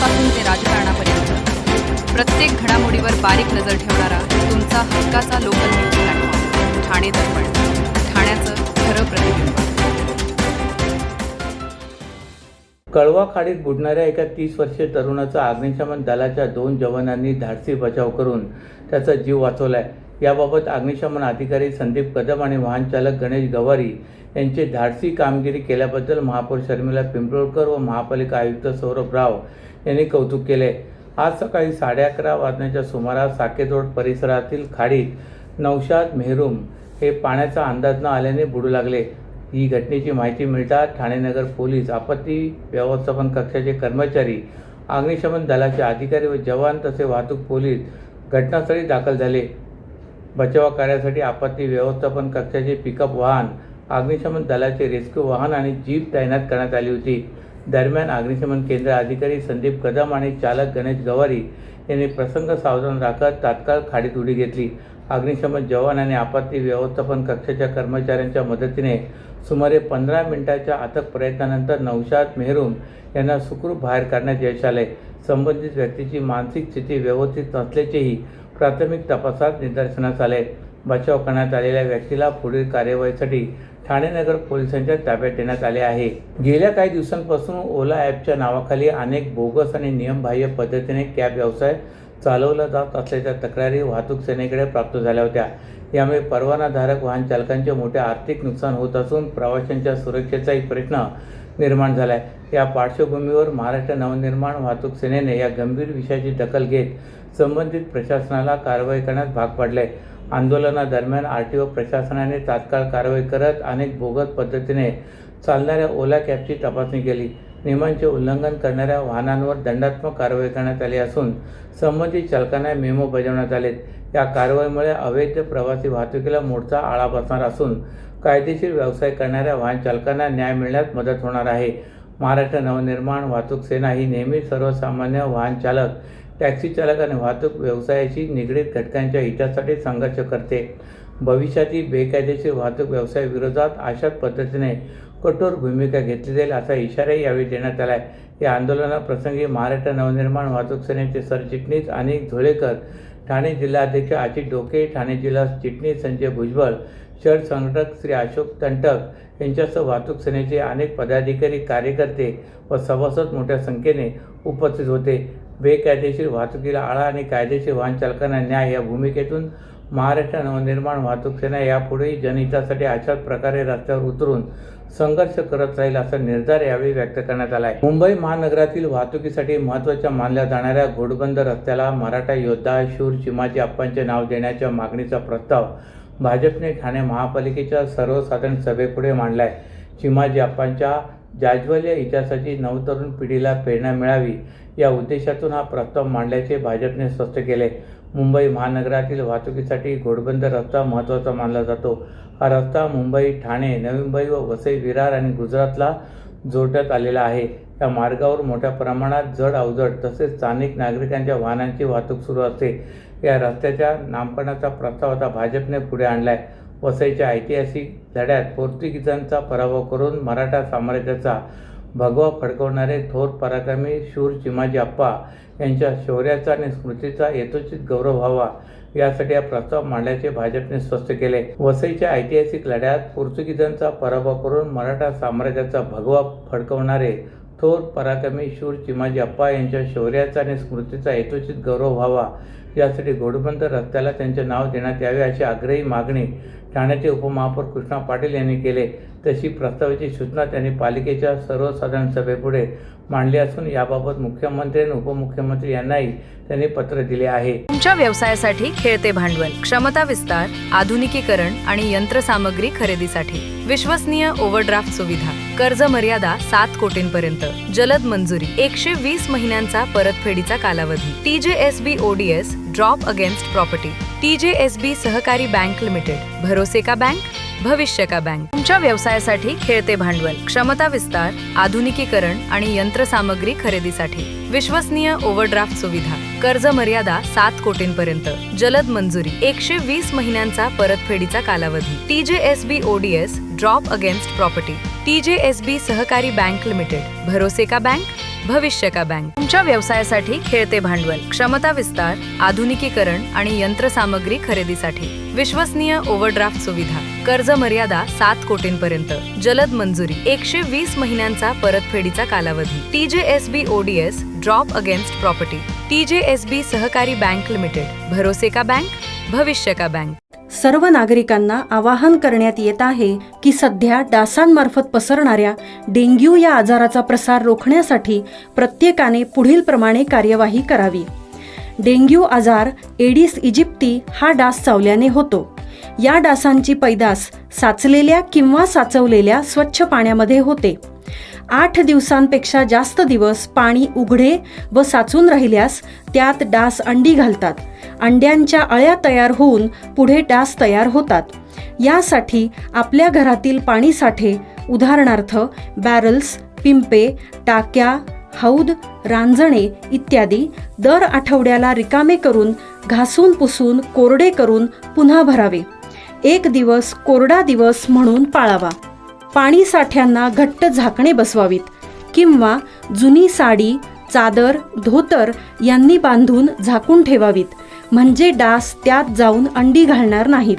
बातम्यांपासून ते राजकारणापर्यंत प्रत्येक घडामोडीवर बारीक नजर ठेवणारा तुमचा हक्काचा लोकल न्यूज प्लॅटफॉर्म ठाणे दर्पण, ठाण्याचं खरं प्रतिबिंब. कळवा खाडीत बुडणाऱ्या एका 30 वर्षीय तरुणाचा अग्निशमन दलाच्या 2 जवानांनी धाडसी बचाव करून त्याचा जीव वाचवलाय. याबाबत अग्निशमन अधिकारी संदीप कदम आणि वाहन चालक गणेश गवारी यांचे धाडसी कामगिरी केल्याबद्दल महापौर शर्मिला पिंपळकर व महापालिका आयुक्त सौरभ राव यांनी कौतुक केले. आज सकाळी 11:30 वाजण्याच्या सुमारास साकेतोड परिसरातील खाडीत नौशाद मेहरूम हे पाण्याचा अंदाज न आल्याने बुडू लागले. ही घटनेची माहिती मिळताच ठाणे नगर पोलीस आपत्ती व्यवस्थापन कक्षाचे कर्मचारी, अग्निशमन दलाचे अधिकारी व जवान तसे वाहतूक पोलीस घटनास्थळी दाखल झाले. बचाव कार्यासाठी आपत्ती व्यवस्थापन कक्षाचे पिकअप वाहन, अग्निशमन दलाचे रेस्क्यू वाहन आणि जीप तैनात करण्यात आली होती. दरम्यान अग्निशमन केंद्र अधिकारी संदीप कदम आणि चालक गणेश गवारी यांनी प्रसंग सावधान राखत तात्काळ खाडीत उडी घेतली. अग्निशमन जवान आणि आपत्ती व्यवस्थापन कक्षाच्या कर्मचाऱ्यांच्या मदतीने सुमारे 15 मिनिटांच्या अथक प्रयत्नानंतर नौशाद मेहरूम यांना सुखरूप बाहेर काढण्यात यश आले. संबंधित व्यक्तीची मानसिक स्थिती व्यवस्थित नसल्याचेही प्राथमिक तपासात निदर्शनास आले. बचाव करण्यात आलेल्या व्यक्तीला पुढील कार्यवाहीसाठी ठाणे नगर पोलिसांच्या ताब्यात देण्यात आले आहे. गेल्या काही दिवसांपासून ओला ॲपच्या नावाखाली अनेक बोगस आणि नियमबाह्य पद्धतीने कॅब व्यवसाय चालवला जात असल्याच्या तक्रारी वाहतूक सेनेकडे प्राप्त झाल्या होत्या. यामुळे परवानाधारक वाहन चालकांचे मोठे आर्थिक नुकसान होत असून प्रवाशांच्या सुरक्षेचाही प्रश्न निर्माण झाला आहे. या पार्श्वभूमीवर महाराष्ट्र नवनिर्माण वाहतूक सेनेने या गंभीर विषयाची दखल घेत संबंधित प्रशासनाला कारवाई करण्यास भाग पाडले. आंदोलनादरम्यान आरटीओ प्रशासनाने तात्काळ कारवाई करत अनेक बोगस पद्धतीने चालणाऱ्या ओला कॅबची तपासणी केली. नियमांचे उल्लंघन करणाऱ्या वाहनांवर दंडात्मक कारवाई करण्यात आली असून संबंधित चालकांना मेमो बजावण्यात आलेत. या कारवाईमुळे अवैध प्रवासी वाहतुकीला मोठा आळा बसणार असून कायदेशीर व्यवसाय करणाऱ्या वाहन चालकांना न्याय मिळण्यास मदत होणार आहे. महाराष्ट्र नवनिर्माण वाहतूक सेना ही नेहमी सर्वसामान्य वाहन चालक, टॅक्सी चालक आणि वाहतूक व्यवसायाशी निगडीत घटकांच्या हितासाठी संघर्ष करते. भविष्यातील बेकायदेशीर वाहतूक व्यवसायाविरोधात अशाच पद्धतीने कठोर भूमिका घेतली जाईल असा इशाराही यावेळी देण्यात आला आहे. या आंदोलनाप्रसंगी महाराष्ट्र नवनिर्माण वाहतूक सेनेचे सरचिटणीस अनिक झोळेकर, ठाणे जिल्हाध्यक्ष अजित डोके, ठाणे जिल्हा चिटणीस संजय भुजबळ, शहर संघटक श्री अशोक तंटक यांच्यासह वाहतूक सेनेचे अनेक पदाधिकारी, कार्यकर्ते व सभासद मोठ्या संख्येने उपस्थित होते. बेकायदेशीर वाहतुकीला आळा आणि कायदेशीर वाहन चालकांना न्याय या भूमिकेतून महाराष्ट्र नवनिर्माण वाहतूक सेना यापुढेही जनहितासाठी अशाच प्रकारे रस्त्यावर उतरून संघर्ष करत राहील असा निर्धार यावेळी व्यक्त करण्यात आला आहे. मुंबई महानगरातील वाहतुकीसाठी महत्त्वाच्या मानल्या जाणाऱ्या घोडबंदर रस्त्याला मराठा योद्धा शूर चिमाजी अप्पांचे नाव देण्याच्या मागणीचा प्रस्ताव भाजपने ठाणे महापालिकेच्या सर्वसाधारण सभेपुढे मांडला आहे. चिमाजी अप्पांच्या जाज्वल्य इतिहासाची नवतरुण पिढीला प्रेरणा मिळावी या उद्देशातून हा प्रस्ताव मांडल्याचे भाजपने स्पष्ट केले. मुंबई महानगरातील वाहतुकीसाठी घोडबंदर रस्ता महत्त्वाचा मानला जातो. हा रस्ता मुंबई, ठाणे, नवी मुंबई व वसई, विरार आणि गुजरातला जोडण्यात आलेला आहे. या मार्गावर मोठ्या प्रमाणात जड अवजड तसेच स्थानिक नागरिकांच्या वाहनांची वाहतूक सुरू असते. या रस्त्याच्या नामकरणाचा प्रस्ताव आता भाजपने पुढे आणला आहे. वसईच्या ऐतिहासिक लढ्यात पोर्तुगीजांचा पराभव करून मराठा साम्राज्याचा भगवा फडकवणारे थोर पराक्रमी शूर चिमाजी अप्पा यांच्या शौर्याचा आणि स्मृतीचा यथोचित गौरव व्हावा यासाठी हा प्रस्ताव मांडल्याचे भाजपने स्पष्ट केले. वसईच्या ऐतिहासिक लढ्यात पोर्तुगीजांचा पराभव करून मराठा साम्राज्याचा भगवा फडकवणारे थोर पराक्रमी शूर चिमाजी अप्पा यांच्या शौर्याचा आणि स्मृतीचा यथोचित गौरव व्हावा यासाठी घोडबंदर रस्त्याला त्यांचे नाव देण्यात यावे अशी आग्रही मागणी ठाण्याचे उपमहापौर कृष्णा पाटील यांनी केले. तशी प्रस्तावाची सूचना त्यांनी पालिकेच्या सर्वसाधारण सभेपुढे मांडली असून याबाबत मुख्यमंत्री आणि उपमुख्यमंत्री यांनाही त्यांनी पत्र दिले आहे. तुमच्या व्यवसायासाठी खेळते भांडवल, क्षमता विस्तार, आधुनिकीकरण आणि यंत्रसामग्री खरेदीसाठी विश्वसनीय ओव्हरड्राफ्ट सुविधा, कर्ज मर्यादा 7 कोटींपर्यंत, जलद मंजुरी, 120 महिन्यांचा परतफेडीचा कालावधी, TJSB ODS drop against property, TJSB सहकारी बँक लिमिटेड, भरोसे का बँक, भविष्य का बँक. तुमच्या व्यवसायासाठी खेळते भांडवल, क्षमता विस्तार, आधुनिकीकरण आणि यंत्रसामग्री खरेदीसाठी विश्वसनीय ओव्हरड्राफ्ट सुविधा, कर्ज मर्यादा 7 कोटींपर्यंत, जलद मंजुरी, 120 महिन्यांचा परतफेडीचा कालावधी, TJSB ODS drop against property, TJSB सहकारी बँक लिमिटेड, भरोसे का बँक, भविष्य का बैंक. तुमच्या व्यवसायासाठी खेळते भांडवल, क्षमता विस्तार, आधुनिकीकरण आणि यंत्रसामग्री खरेदीसाठी विश्वसनीय ओव्हरड्राफ्ट सुविधा. कर्ज मर्यादा 7 कोटींपर्यंत. जलद मंजुरी. 120 महिन्यांचा परतफेडीचा कालावधी. TJSB ODS drop against property. TJSB सहकारी बँक लिमिटेड. भरोसे का बैंक, भविष्य का बैंक. सर्व नागरिकांना आवाहन करण्यात येत आहे की सध्या डासांमार्फत पसरणाऱ्या डेंग्यू या आजाराचा प्रसार रोखण्यासाठी प्रत्येकाने पुढीलप्रमाणे कार्यवाही करावी. डेंग्यू आजार एडिस इजिप्ती हा डास चावल्याने होतो. या डासांची पैदास साचलेल्या किंवा साचवलेल्या स्वच्छ पाण्यामध्ये होते. 8 दिवसांपेक्षा जास्त दिवस पाणी उघडे व साचून राहिल्यास त्यात डास अंडी घालतात. अंड्यांच्या अळ्या तयार होऊन पुढे डास तयार होतात. यासाठी आपल्या घरातील पाणीसाठे उदाहरणार्थ बॅरल्स, पिंपे, टाक्या, हौद, रांजणे इत्यादी दर आठवड्याला रिकामे करून घासून पुसून कोरडे करून पुन्हा भरावे. 1 दिवस कोरडा दिवस म्हणून पाळावा. पाणी साठ्यांना घट्ट झाकणे बसवावीत किंवा जुनी साडी, चादर, धोतर यांनी बांधून झाकून ठेवावीत, म्हणजे डास त्यात जाऊन अंडी घालणार नाहीत.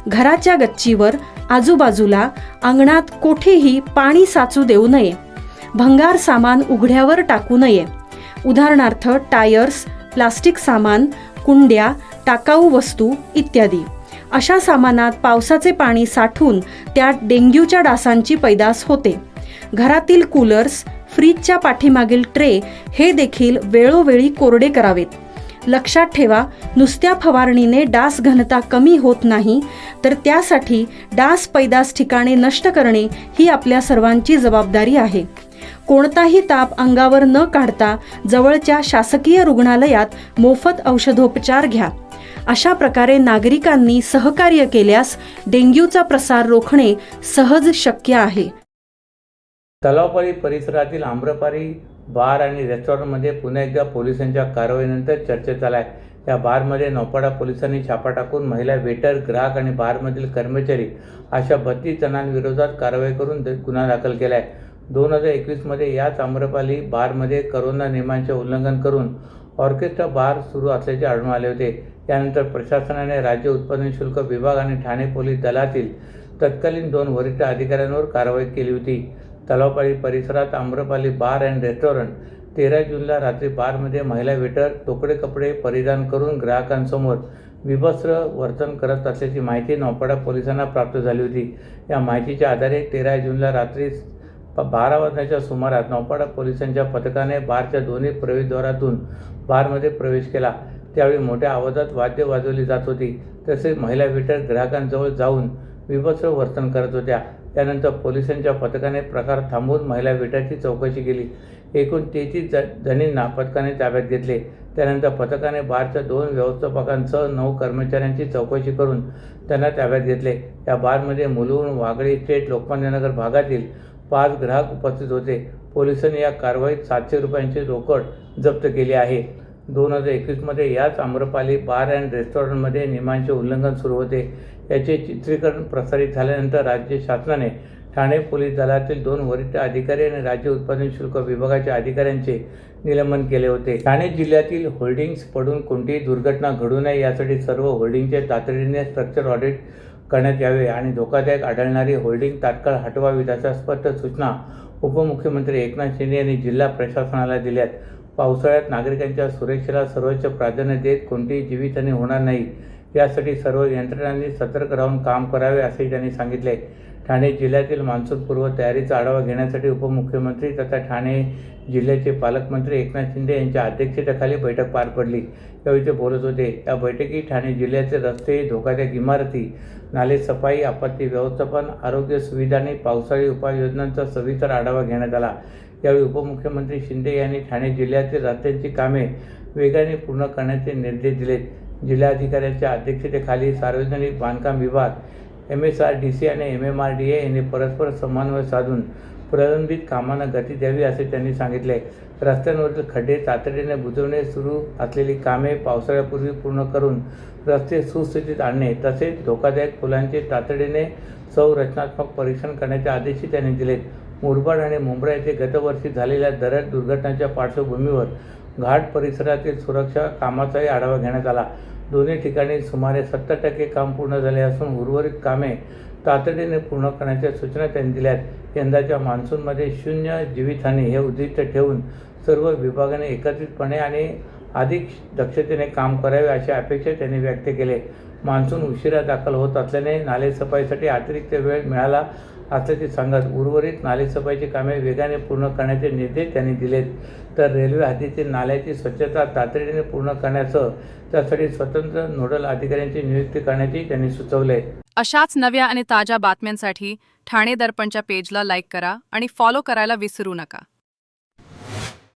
घराच्या गच्चीवर, आजूबाजूला, अंगणात कोठेही पाणी साचू देऊ नये. भंगार सामान उघड्यावर टाकू नये. उदाहरणार्थ टायर्स, प्लास्टिक सामान, कुंड्या, टाकाऊ वस्तू इत्यादी. अशा सामानात पावसाचे पाणी साठून त्यात डेंग्यूच्या डासांची पैदास होते. घरातील कूलर्स, फ्रीजच्या पाठीमागील ट्रे हे देखील वेळोवेळी कोरडे करावेत. लक्षात ठेवा, नुसत्या फवारणीने डास घनता कमी होत नाही, तर त्यासाठी डास पैदास ठिकाणे नष्ट करणे ही आपल्या सर्वांची जबाबदारी आहे. कोणताही ताप अंगावर न काढता जवळच्या शासकीय रुग्णालयात मोफत औषधोपचार घ्या. अशा प्रकारे नागरिकांनी सहकार्य केल्यास डेंग्यूचा प्रसार रोखणे सहज शक्य आहे. तलावपारी परिसरातील आम्रपारी बार आणि रेस्टॉरंटमध्ये पुन्हा एकदा पोलिसांच्या कारवाईनंतर चर्चेत आलाय. या बारमध्ये नौपाडा पोलिसांनी छापा टाकून महिला वेटर, ग्राहक आणि बारमधील कर्मचारी अशा 32 जणांविरोधात कारवाई करून गुन्हा दाखल केलाय. 2021 मध्ये याच आम्रपाली बारमध्ये करोना नियमांचे उल्लंघन करून ऑर्केस्ट्रा बार सुरू असल्याचे आढळून आले होते. यानंतर प्रशासनाने राज्य उत्पादन शुल्क विभाग आणि ठाणे पोलीस दलातील तत्कालीन 2 वरिष्ठ अधिकाऱ्यांवर कारवाई केली होती. तलावपाडी परिसरात आम्रपाली बार अँड रेस्टॉरंट 13 जूनला रात्री बारमध्ये महिला वेटर तोकडे कपडे परिधान करून ग्राहकांसमोर विभत्स वर्तन करत असल्याची माहिती नौपाडा पोलिसांना प्राप्त झाली होती. या माहितीच्या आधारे 13 जूनला रात्री 12 वाजण्याच्या सुमारास नौपाडा पोलिसांच्या पथकाने बारच्या दोन्ही प्रवेशद्वारातून बारमध्ये प्रवेश केला. त्यावेळी मोठ्या आवाजात वाद्य वाजवली जात होती. तसेच महिला वेटर ग्राहकांजवळ जाऊन विभत्स वर्तन करत होत्या. त्यानंतर पोलिसांच्या पथकाने प्रकार थांबवून महिला वेटरची चौकशी केली. एकूण 33 जणींना पथकाने ताब्यात घेतले. त्यानंतर पथकाने बारच्या 2 व्यवस्थापकांसह 9 कर्मचाऱ्यांची चौकशी करून त्यांना ताब्यात घेतले. या बारमध्ये मुलुंड, वागळे इस्टेट, लोकमान्यनगर भागातील 5 ग्राहक उपस्थित होते. पोलिसांनी या कारवाईत 700 रुपयांची रोकड जप्त केली आहे. 2021 मध्ये याच आम्रपाली बार अँड रेस्टॉरंटमध्ये नियमांचे उल्लंघन सुरू होते. याचे चित्रीकरण प्रसारित झाल्यानंतर राज्य शासनाने ठाणे पोलीस दलातील 2 वरिष्ठ अधिकारी आणि राज्य उत्पादन शुल्क विभागाच्या अधिकाऱ्यांचे निलंबन केले होते. ठाणे जिल्ह्यातील होल्डिंग्स पडून कोणतीही दुर्घटना घडू नये यासाठी सर्व होल्डिंगचे तातडीने स्ट्रक्चर ऑडिट करण्यात यावे आणि धोकादायक आढळणारी होल्डिंग तात्काळ हटवावीत अशा स्पष्ट सूचना उपमुख्यमंत्री एकनाथ शिंदे यांनी जिल्हा प्रशासनाला दिल्यात. पावसाळ्यात नागरिकांच्या सुरक्षेला सर्वोच्च प्राधान्य देत कोणतीही जीवितहानी होणार नाही यासाठी सर्व यंत्रणांनी सतर्क राहून काम करावे असेही त्यांनी सांगितले. ठाणे जिल्ह्यातील मान्सून पूर्व तयारीचा आढावा घेण्यासाठी उपमुख्यमंत्री तथा ठाणे जिल्ह्याचे पालकमंत्री एकनाथ शिंदे यांच्या अध्यक्षतेखाली बैठक पार पडली. यावेळी ते बोलत होते. या बैठकीत ठाणे जिल्ह्याचे रस्ते, धोकादायक इमारती, नाले सफाई, आपत्ती व्यवस्थापन, आरोग्य सुविधा आणि पावसाळी उपाययोजनांचा सविस्तर आढावा घेण्यात आला. यावेळी उपमुख्यमंत्री शिंदे यांनी ठाणे जिल्ह्यातील रस्त्यांची कामे वेगाने पूर्ण करण्याचे निर्देश दिलेत. जिल्हाधिकाऱ्यांच्या अध्यक्षतेखाली सार्वजनिक बांधकाम विभाग, MSRDC आणि MMRDA यांनी परस्पर समन्वय साधून प्रलंबित कामांना गती द्यावी असे त्यांनी सांगितले. रस्त्यांवरील खड्डे तातडीने बुजवणे, सुरू असलेली कामे पावसाळ्यापूर्वी पूर्ण करून रस्ते सुस्थितीत आणणे तसेच धोकादायक पुलांचे तातडीने संरचनात्मक परीक्षण करण्याचे आदेशही त्यांनी दिलेत. मुरबाड आणि मुंब्रा येथे गतवर्षी झालेल्या दरड दुर्घटनेच्या पार्श्वभूमीवर घाट परिसरातील सुरक्षा कामाचाही आढावा घेण्यात आला. दोन्ही ठिकाणी सुमारे 70% काम पूर्ण झाले असून उर्वरित कामे तातडीने पूर्ण करण्याच्या सूचना त्यांनी दिल्यात. यंदाच्या मान्सूनमध्ये 0 जीवितहानी हे उद्दिष्ट ठेवून सर्व विभागाने एकत्रितपणे आणि अधिक दक्षतेने काम करावे अशी अपेक्षा त्यांनी व्यक्त केली. मान्सून उशिरा दाखल होत असल्याने नालेसफाईसाठी अतिरिक्त वेळ मिळाला असल्याचे सांगत उर्वरित नालेसफाईची कामे वेगाने पूर्ण करण्याचे निर्देश त्यांनी दिलेत. तर रेल्वे हद्दीतील नाल्याची स्वच्छता तातडीने पूर्ण करण्यासह त्यासाठी स्वतंत्र नोडल अधिकाऱ्यांची नियुक्ती करण्याची त्यांनी सुचवले. अशाच नव्या आणि ताज्या बातम्यांसाठी ठाणे दर्पणच्या पेजला लाईक करा आणि फॉलो करायला विसरू नका.